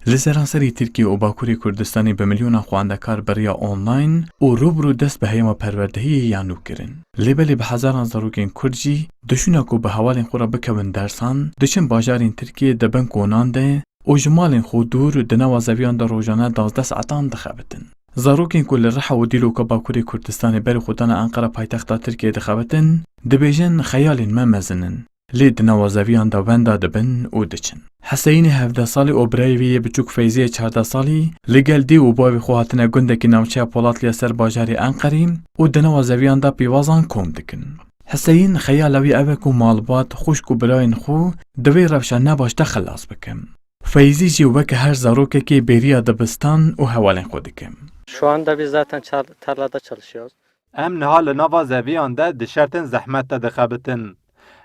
Li seranserî Tirkiye û Bakurê Kurdistanê bi milyona xwendekar beriya online û rûbirû dest bi heyema perwerdehiyê yan nû kirin. Lêbelê bi hezaran zarokên Kurd jî dişûna ku bi hevalên xwe re bikevin dersan, diçin bajarên Tirkiye dibin konan de û ji malên xwe dûr di nava zeviyan de rojane 12 saetan dixebitin. Zarokên ku li Riha û Dîlok a Bakurê Kurdistanê berî xwe dana Enqera paytexta Tirkiye dixebitin, dibêjin xeyalên me mezin in. Lê di nava zeviyan de wenda dibin û diçin. Heseyînê 17 salî û birayê wî yê biçûk Feyziyê 14 salî li gel dî û bavê xwe hatine gundekî navçeya Polatliya ser bajarê Enqerî û di nava zeviyan de pîvazan kom dikin. Heseyîn xeyala wî ev e ku malbat, xuşk û birayên xwe di vê rewşa nebaş de xelas bikim. Feyzî jî weke her zarokekê bêriya dibistan û hevalên xwe dikim. Şu anda biz zaten tarlada çalışıyoruz. Em niha li nava zeviyan de dişertin zehmet de dixebitin.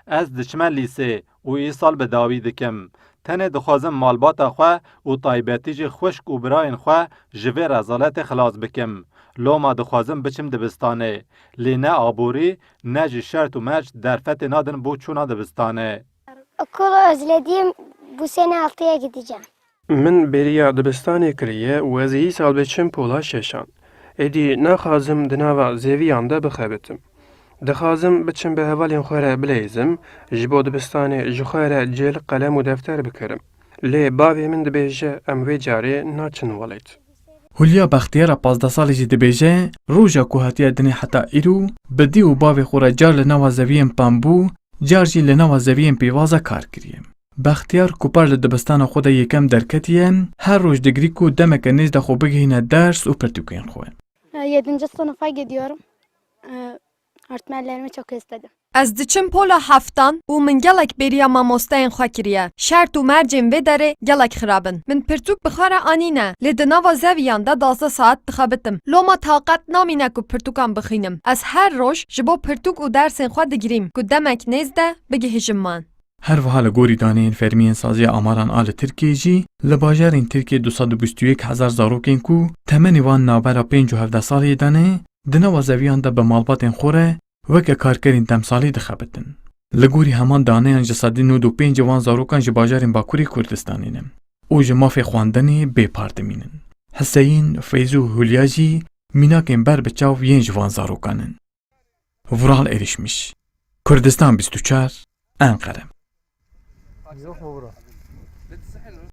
Ez diçime lîsê û îsal bi dawî dikim. Tenê dixwazim malbata xwe û taybetî jî xuşk û birayên xwe ji vê rezaletê xilas bikim. Loma dixwazim biçim dibistanê. Lê ne aborî, ne jî şert û merc derfetê nadin bû çûna dibistanê. Okulu özlediğim bu sene 6'ya gideceğim. Min bêriya dibistanê kiriye û ez ê îsal biçim pola şeşan. Êdî naxwazim di nava zeviyan de bixebitim. Dixwazim biçim bi hevalên xwe re bilêzim, ji bo dibistanê ji xwe re cêl, qelem û defter bikirim. Lê bavê min dibêje em vê carê naçin welêt. Hulya Bextiyara 15 salî jî dibêje roja ku hatiye dinê heta îro bi dî û bavê xwe re car li nava zeviyên pembû, car jî li nava zeviyên pîvaza kar kiriye. Bextiyar ku par li dibistana xwe de yekem derketiye, her roj digirî ku demeke nêz de xwe bigihîne ders û pirtûkên xwe. 7. sınıfa gidiyorum. Öğretmenlerimi çok özledim. Ez diçim pola heftan û min gelek bêriya mamosteyên xwe kiriye. Şert û mercên vê derê gelek xirabin. Min pirtûk bi xwe re anîne. Lê di nava zeviyan de 12 saet dixebitim. Loma taqet namîne ku pirtûkan bixînim. Ez her roj ji bo pirtûk û dersên xwe digirîm ku demek nêz de bigihîjim man. Her wiha li gorî daneyên fermiyên saziya amaran a li Tirkiye jî li bajarên Tirkiye 221,000 zarokên ku temenê wan navbera 5 saliyê danê di nava zeviyan de bi malbatên xwe re weke karkerên demsalî dixebitin. Li gorî heman daneyan ji sedî 95 wan zarokan ji bajarên Bakurê Kurdistanê ne û ji mafê xwendinê bêpar dimînin. Heseyîn, Feyzû û Hulya jî mînakên ber bi çav yên ji van zarokan in. Vural erişmiş. Kurdistan 24 Enqere.